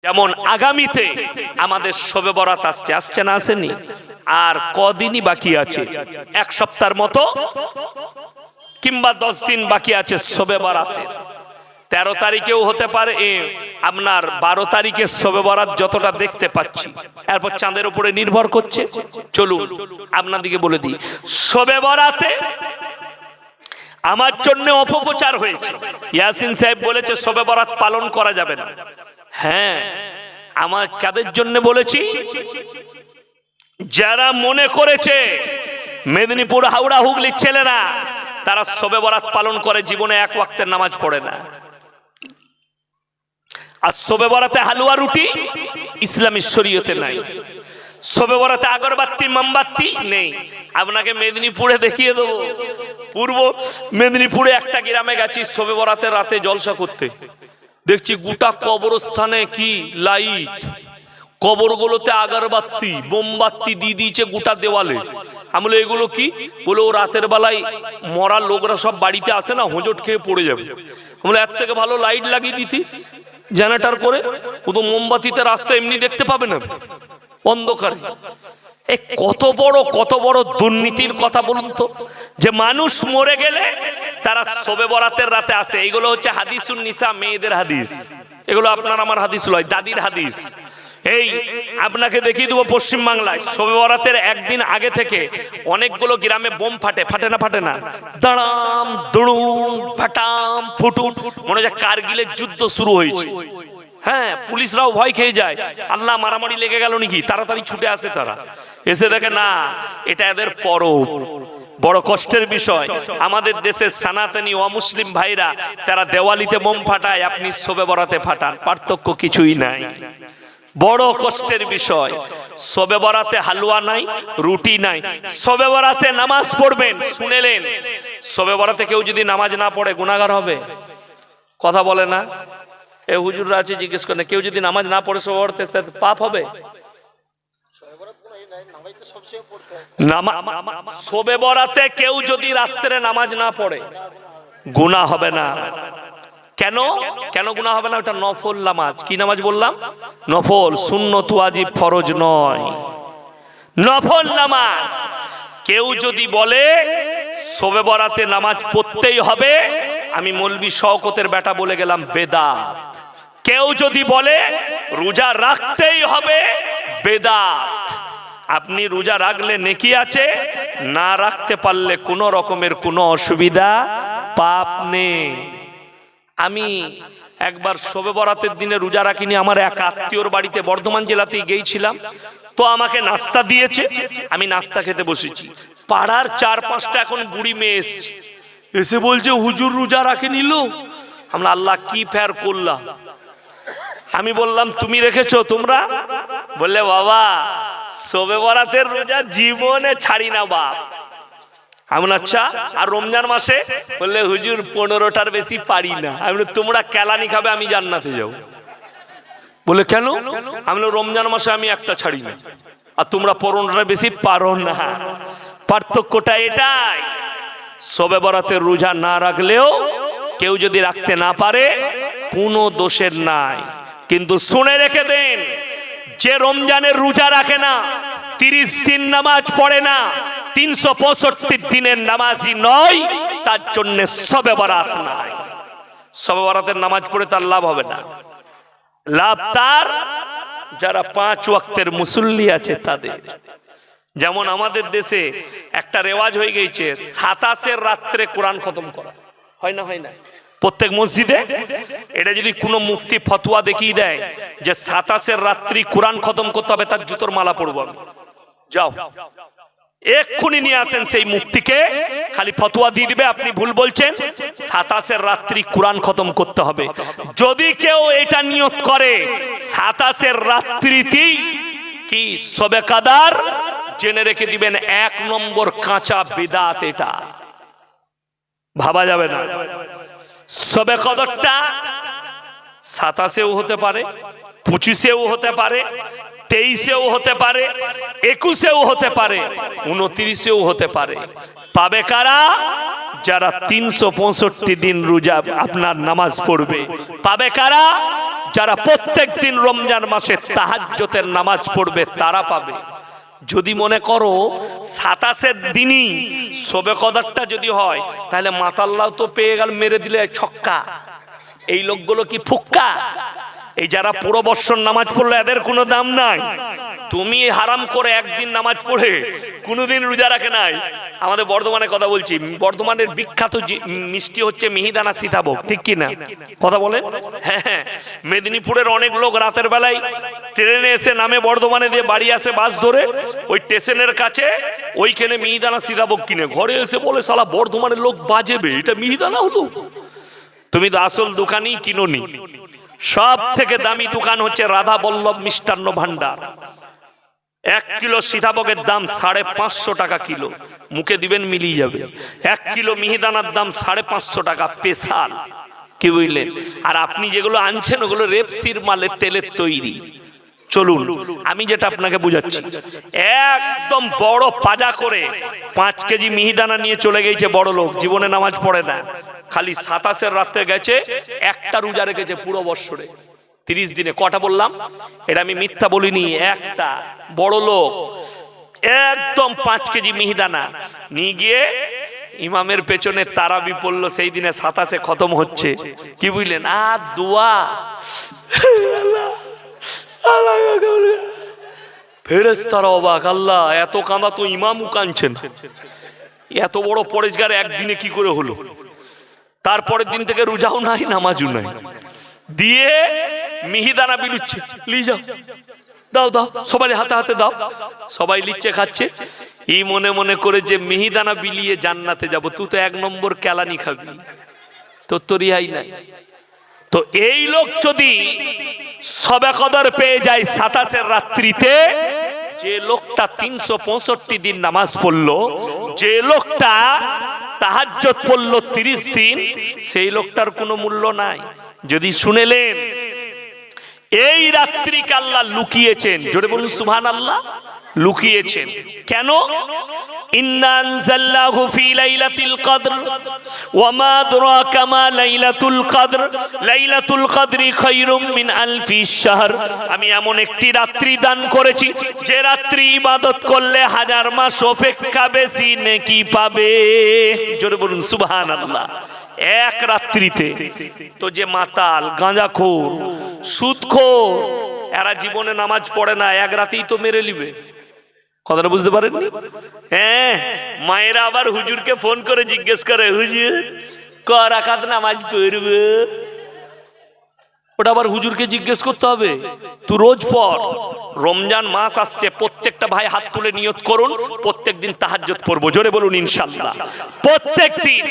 যেমন আগামীতে আমাদের শবে বরাত আসছে না আসেনি, আর কদিনই বাকি আছে, এক সপ্তাহের মতো কিংবা 10 দিন বাকি আছে শবে বরাতের। 13 তারিখেও হতে পারে, আপনার 12 তারিখে শবে বরাত যতটা দেখতে পাচ্ছি, এরপর চাঁদের উপরে নির্ভর করছে। চলুন আপনাদেরকে বলে দিই, শবে বরাতে আমার জন্য অপপ্রচার হয়েছে। ইয়াসিন সাহেব বলেছে শবে বরাত পালন করা যাবে না। হ্যাঁ, আমার কাদের জন্য বলেছি? যারা মনে করেছে মেদিনীপুর, হাওড়া, হুগলির ছেলেরা তারা শবে বরাত পালন করে, জীবনে এক ওয়াক্তের নামাজ পড়ে না। আর শবে বরাতে হালুয়া রুটি ইসলামী শরীয়তে নাই। শবে বরাতে আগরবাতি মোমবাতি নেই। আপনাকে মেদিনীপুরে দেখিয়ে দেবো, পূর্ব মেদিনীপুরে একটা গ্রামে গেছি শবে বরাতের রাতে জলসা করতে, দেখছি গোটা কবরস্থানে কি লাইট, কবরগুলোতে আগরবাতি মোমবাতি দিয়ে দিয়েছে গোটা দেওয়ালে। আমি বলি এগুলো কি? বলে ও রাতের বেলায় মরা লোকরা সব বাড়িতে আসে না, হোঁচট খেয়ে পড়ে যাবে। আমি বলি এর থেকে ভালো লাইট লাগিয়ে দিতিস জেনারেটর করে, ও তো মোমবাতিতে রাস্তা এমনি দেখতে পাবে না অন্ধকারে। কত বড় দুর্নীতির কথা বলুন তো, যে মানুষ মরে গেলে তারা শবে বরাতের রাতে আসে। এইগুলো হচ্ছে হাদিসুন নিসা, মেয়েদের হাদিস। এগুলো আপনার আমার হাদিস নয়, দাদির হাদিস। এই আপনাকে দেখিয়ে দেবো, পশ্চিম বাংলায় শবে বরাতের একদিন আগে থেকে অনেকগুলো গ্রামে বোম ফাটে না, দাঁড়াম দুড়ুম ফাটাম ফুটুন, মনে হয় কারগিলের যুদ্ধ শুরু হয়েছে। হ্যাঁ, পুলিশরাও ভয় খেয়ে যায়, আল্লাহ মারামারি লেগে গেল নাকি, তাড়াতাড়ি ছুটে আসে তারা, এসে দেখে না এটা এদের পরব। বড় কষ্টের বিষয়, আমাদের দেশের সনাতনী অমুসলিম ভাইরা তারা দেওয়ালিতে বোম ফাটায়, আপনি শবে বরাতে ফাটান, পার্থক্য কিছুই নাই। বড় কষ্টের বিষয়, শবে বরাতে হালুয়া নাই, রুটি নাই। শবে বরাতে নামাজ পড়বেন, শুনেলেন? শবে বরাতে কেউ যদি নামাজ না পড়ে গুনাহগার হবে? কথা বলে না? এ হুজুররা আছে, জিজ্ঞেস করেন, কেউ যদি নামাজ না পড়ে শবে বরাতে পাপ হবে? শবে বরাতে কেউ যদি রাত্রে নামাজ না পড়ে গুনাহ হবে না। কেন গুনাহ হবে না? ওটা নফল নামাজ। কি নামাজ বললাম? নফল, সুন্নত ওয়াজিব ফরজ নয়, নফল নামাজ। কেউ যদি বলে শবে বরাতে নামাজ পড়তেই হবে, আমি মৌলভী শওকতের বেটা বলে গেলাম বেদাত। কেউ যদি বলে রোজা রাখতেই হবে, বেদাত। আপনি রোজা রাখলে নেকি আছে, না রাখতে পারলে কোনো রকমের কোনো অসুবিধা, পাপ নেই। আমি একবার শবে বরাতের দিনে রোজা রাখিনি, আমার এক আত্মীয়র বাড়িতে বর্ধমান জেলাতেই গিয়েছিলাম, তো আমাকে নাস্তা দিয়েছে, আমি নাস্তা খেতে বসেছি। পাড়ার 4-5টা এখন বুড়ি মেয়ে এসে বলছে হুজুর রোজা রাখে নিল। আমরা আল্লাহ কি ফের করলাম। আমি বললাম তুমি রেখেছো? তোমরা? বললে বাবা শবে বরাতের রোজা জীবনে ছাড়ি না বাপ। আমি আচ্ছা, আর রমজান মাসে? বললে হুজুর 15টার বেশি পারি না। আমি তোমরা কেলানি খাবে, আমি জান্নাতে যাও। বলে কেন? আমি রমজান মাসে আমি একটা ছাড়ি না, আর তোমরা 15টার বেশি পারো না। পার্থক্যটা এটাই। শবে বরাতের রোজা না রাখলেও কেউ যদি রাখতে না পারে কোনো দোষের নাই। কিন্তু শুনে রেখে দেন, যে রমজানের রোজা রাখে না, 30 দিন নামাজ পড়ে না, 365 দিনের নামাজি নয়, তার জন্য শবে বরাত নাই। শবে বরাতের নামাজ পড়ে তার লাভ হবে না। লাভ তার যারা 5 ওয়াক্তের মুসল্লি আছে তাদের। যেমন আমাদের দেশে একটা রেওয়াজ হয়ে গেছে, 27-এর রাত্রে কোরআন খতম করা হয় না প্রত্যেক মসজিদে। এটা যদি কোনো মুফতি ফতোয়া দেখিয়ে দেয় যে 27-এর রাত্রি কোরআন খতম করতে হবে, তার জুতোর মালা পড়বো আমি। যাও এক্ষুনি নিয়ে আসেন সেই মুফতিকে, খালি ফতোয়া দিয়ে দিবে আপনি ভুল বলছেন, 27-এর রাত্রি কোরআন খতম করতে হবে। যদি কেউ এটা নিয়ত করে 27-এর রাত্রিতেই কি শবে কাদার, জেনে রেখে দিবেন 1 নম্বর কাঁচা বিদআত। এটা ভাবা যাবে না। শবে কদরটা 27-এও হতে পারে, 25-এও হতে পারে, 23-এও হতে পারে, 21-এও হতে পারে, 29-এও হতে পারে। পাবে কারা? যারা 365 দিন রোজা আপনার নামাজ পড়বে। পাবে কারা? যারা প্রত্যেক দিন রমজান মাসে তাহাজ্জুদের নামাজ পড়বে তারা পাবে। যদি মনে করো 27 দিনই শবে কদরটা যদি হয়, তাহলে মাতাল্লাহ তো পেয়ে গেল, মেরে দিলে ছক্কা। এই লোকগুলো কি ফুক্কা? এই যারা পুরো বৎসর নামাজ পড়লো এদের কোনো দাম নাই। তুমি হারাম করে একদিন নামাজ পড়ে কোনোদিন রোজা রাখে নাই। আমাদের বর্ধমানের কথা বলছি, বর্ধমানের বিখ্যাত মিষ্টি হচ্ছে মিহিদানা সীতাভোগ, ঠিক কি না? কথা বলেন। হ্যাঁ, মেদিনীপুরের অনেক লোক রাতের বেলায় ট্রেনে এসে নামে বর্ধমানে, দিয়ে বাড়ি আসে বাস ধরে, ওই স্টেশনের কাছে ওইখানে মিহিদানা সীতাভোগ কিনে ঘরে এসে বলে, শালা বর্ধমানের লোক বাজেবে, এটা মিহিদানা হলো। তুমি তো আসল দোকানই কিনোনি। সব থেকে দামি দোকান হচ্ছে রাধা বল্লভ মিষ্টান্ন ভান্ডার। 1 কিলো সীতাভোগের দাম 550 টাকা কিলো। মুখে দিবেন মিলিয়ে যাবে। 1 কিলো মিহিদানার দাম 550 টাকা স্পেশাল, কি বুঝলেন? আর আপনি যেগুলো আনছেন ওগুলো রেপসির মালের তেলের তৈরি। চলুন আমি যেটা আপনাকে বুঝাচ্ছি, একদম বড় পাজা করে 5 কেজি মিহিদানা নিয়ে চলে গেছে বড় লোক, জীবনে নামাজ পড়ে না, খালি 27 রাতে গেছে, একটা রোজা রেখেছে পুরো বৎসরে 30 দিনে। কটা বললাম? এটা আমি মিথ্যা বলিনি। একটা বড় লোক একদম 5 কেজি মিহিদানা নিয়ে গিয়ে ইমামের পেছনে তারাবি পড়লো। সেই দিনে 27 খতম হচ্ছে, কি বুঝলেন? আর দোয়া, ফেরেশতারা অবাক, আল্লাহ এত কাঁদা তো ইমামও কাঁদছেন, এত বড় পরেশগার একদিনে কি করে হলো? তারপরের দিন থেকে রোজাও নাই, নামাজও নাই, দিয়ে মিহিদানা বিলুচ্ছে, লি যাও, দাও দাও, সবাই হাতে হাতে দাও। সবাই লিচ্ছে, খাচ্ছে। এই মনে মনে করে যে মিহিদানা বিলিয়ে জান্নাতে যাব, তুই তো 1 নম্বর কেলানি খাবি, তোর তো রিহাই নাই। তো এই লোক যদি শবে কদর পেয়ে যায় 27 রাত্রিতে, যে লোকটা 365 দিন নামাজ পড়লো, যে লোকটা তাহাজ্জুদ পড়লো 30 দিন, সেই লোকটার কোনো মূল্য নাই। যদি শুনেলেন এই রাত্রিকে আল্লাহ লুকিয়েছেন, জোরে বলুন সুবহানাল্লাহ। লুকিয়েছেন কেন? ইন্না আনজালনাহু ফি লাইলাতুল কদর ওয়া মা আদরাকা মা লাইলাতুল কদর লাইলাতুল কদরি খায়রুম মিন আলফি শাহর। আমি এমন একটি রাত্রি দান করেছি যে রাত্রি ইবাদত করলে 1000 মাস অপেক্ষা বেশি নেকি পাবে। জোরে বলুন সুবহানাল্লাহ। এক রাত্রিতে তো যে মাতাল, গাঁজাখোর, সুদখোর, এরা জীবনে নামাজ পড়ে না, এক রাতেই তো মেরে নিবে। কথাটা বুঝতে পারেননি? হ্যাঁ, মায়েরা আবার হুজুরকে ফোন করে জিজ্ঞেস করে, হুজুর ক রাকাত নামাজ পড়বে? ওটা আবার হুজুরকে জিজ্ঞেস করতে হবে? তুই রোজ পড়। রমজান মাস আসছে, প্রত্যেকটা ভাই হাত তুলে নিয়ত করুন, প্রত্যেক দিন তাহাজ্জুদ পড়বো। জোরে বলুন ইনশাআল্লাহ। প্রত্যেক দিন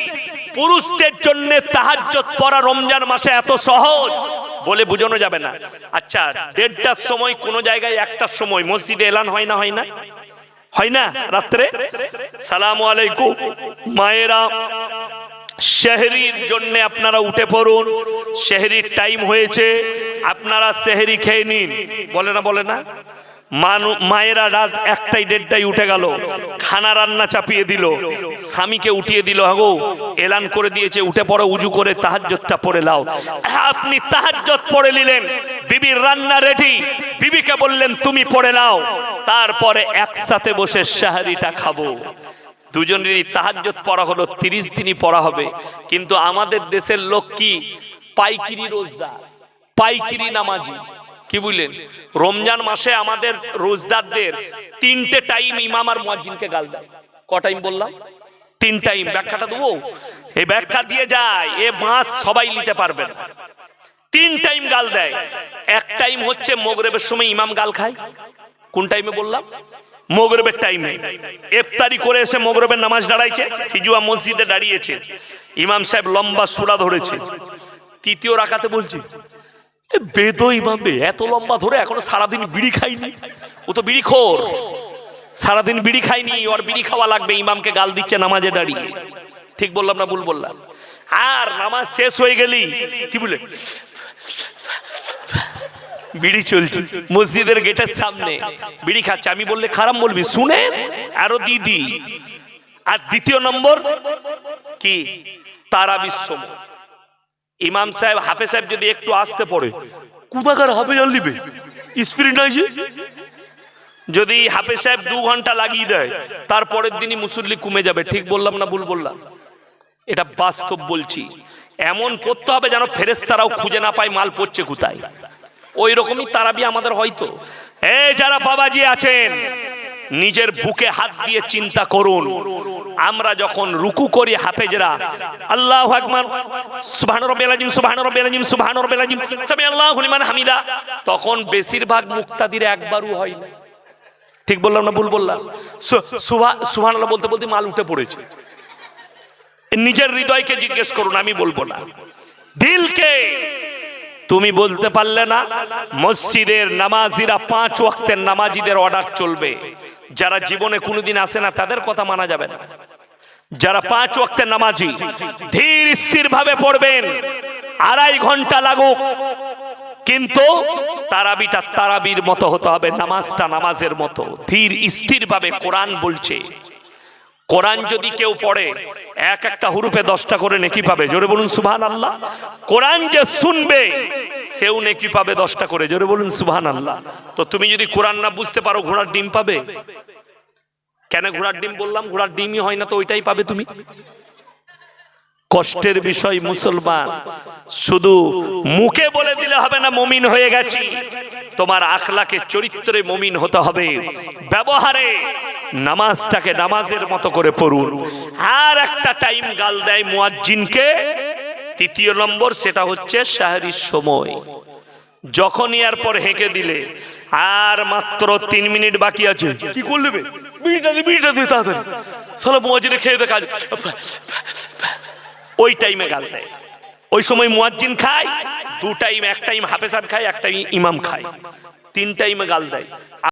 পুরুষদের জন্য তাহাজ্জুদ পড়া রমজান মাসে এত সহজ বলে বোঝানো যাবে না। আচ্ছা, 1:30টার সময় কোন জায়গায় 1টার সময় মসজিদে এলান হয় না? হয় না? হয় না? রাত্রে সালামু আলাইকুম মায়েরা, সেহরির জন্য আপনারা উঠে পড়ুন, সেহরির টাইম হয়েছে, আপনারা সেহরি খেয়ে নিন। বলে না? বলে না? মায়েরা রাত 1টা 1:30টায় উঠে গেল, খানা রান্না চাপিয়ে দিল, স্বামীকে উঠিয়ে দিল, হাগো এলান করে দিয়েছে, উঠে পড়ো, উজু করে তাহাজ্জুদটা পড়ে নাও। আপনি তাহাজ্জুদ পড়ে নিলেন, বিবির রান্না রেডি, বিবিকে বললেন তুমি পড়ে নাও, তারপরে একসাথে বসে সেহরিটা খাবো। দুজনেরই তাহাজ্জুদ পড়া হলো, 30 দিনই পড়া হবে। কিন্তু আমাদের দেশের লোক কি পাইকিরি রোজদার, পাইকিরি নামাজি, কি বুঝলেন? রমজান মাসে আমাদের রোজদারদের 3টে টাইম ইমাম আর মুয়াজ্জিনকে গাল দেয়। ক টাইম বললাম? 3 টাইম। ব্যাখ্যাটা দেবো? এই ব্যাখ্যা দিয়ে যায়, এ মাস সবাই নিতে পারবে না। 3 টাইম গাল দেয়। এক টাইম হচ্ছে মাগরিবের সময় ইমাম গাল খায়। কোন টাইমে বললাম? মাগরিবের টাইমে। ইফতারি করে এসে মাগরিবের নামাজ দাঁড়াইছে, সিজুয়া মসজিদে দাঁড়িয়েছে, ইমাম সাহেব লম্বা সূরা ধরেছে, 3য় রাকাতে বলছে, বেদো ইমাম বে, এত লম্বা ধরে এখনো সারাদিন বিড়ি খাইনি। ও তো বিড়ি খোর, সারাদিন বিড়ি খাইনি, ওর বিড়ি খাওয়া লাগবে। ইমামকে গাল দিচ্ছে নামাজে দাঁড়িয়ে। ঠিক বললাম না ভুল বললাম? আর নামাজ শেষ হয়ে গেলি কি বলে বিড়ি চলছে, মসজিদের গেটের সামনে বিড়ি খাচ্ছে। আমি বললে খারাপ বলবি, শুনে আরো দিদি। আর 2য় নম্বর কি তারাবির সময় ইমাম সাহেব হাফেজ সাহেব যদি একটু আসতে পড়ে কোথাকার হাফেজ আর লিবে স্পিরিট নাই যে, যদি হাফেজ সাহেব 2 ঘন্টা লাগিয়ে দেয় তারপরের দিনই মুসল্লি কমে যাবে। ঠিক বললাম না ভুল বললাম? এটা বাস্তব বলছি। এমন পড়তে হবে যেন ফেরেশতারাও খুঁজে না পায় মাল পড়ছে কোথায়। ওই রকমই তারাবি আমাদের হয়তো। এই যারা বাবাজি আছেন নিজের বুকে হাত দিয়ে চিন্তা করুন, আমরা যখন রুকু করি হাফেজরা আল্লাহু আকবার সুবহান রাব্বিয়াল আযীম সুবহান রাব্বিয়াল আযীম সুবহান রাব্বিয়াল আযীম সামি আল্লাহু লিমান হামিদা, তখন বেশিরভাগ মুক্তাদির একবারও হয় না। ঠিক বললাম না ভুল বললাম? সুবহানাল্লাহ বলতে বলতে মাল উঠে পড়েছে। নিজের হৃদয়কে জিজ্ঞেস করুন, আমি বলবো না। দিলকে তুমি বলতে পারলে না। মসজিদের নামাজিরা 5 ওয়াক্তের নামাজিদের অর্ডার চলবে। যারা জীবনে কোনোদিন আসে না তাদের কথা মানা যাবে না। যারা 5 ওয়াক্তের নামাজি ধীর স্থির ভাবে পড়বেন, 2.5 ঘন্টা লাগুক, কিন্তু তারাবিটা তারাবির মতো হতে হবে, নামাজটা নামাজের মতো ধীর স্থির ভাবে। কোরআন বলছে, কোরআন যদি কেউ পড়ে এক একটা হুরুফে 10টা করে নেকি পাবে। জোরে বলুন সুবহানাল্লাহ। কোরআন যে শুনবে সেও নেকি পাবে 10টা করে। জোরে বলুন সুবহানাল্লাহ। তো তুমি যদি কোরআন না বুঝতে পারো ঘোড়ার ডিম পাবে কেন? ঘোড়ার ডিম বললাম, ঘোড়ার ডিমই হয় না তো ওইটাই পাবে তুমি। কষ্টের বিষয় মুসলমান, শুধু মুখে বলে দিলে হবে না মুমিন হয়ে গেছি। তোমার আখলাকে চরিত্রে মুমিন হতে হবে, ব্যবহারে নামাজটাকে নামাজের মতো করে পড়ুন। আর একটা টাইম গাল দেয় মুয়াজ্জিনকে, 3 নম্বর, সেটা হচ্ছে সাহরির সময়। যখনই এরপর হেঁকে দিলে আর মাত্র 3 মিনিট বাকি আছে, কি করলে বিড়িটা দিয়ে তাড়াতাড়ি সালা মুয়াজ্জিনে খেয়ে দে কাজ, ওই টাইমে গাল দেয়। ওই সময় মুয়াজ্জিন খায় 2 টাইম, এক টাইম হাফেজ সাহেব খায়, এক টাইম ইমাম খায়, 3 টাইমে গাল দেয়।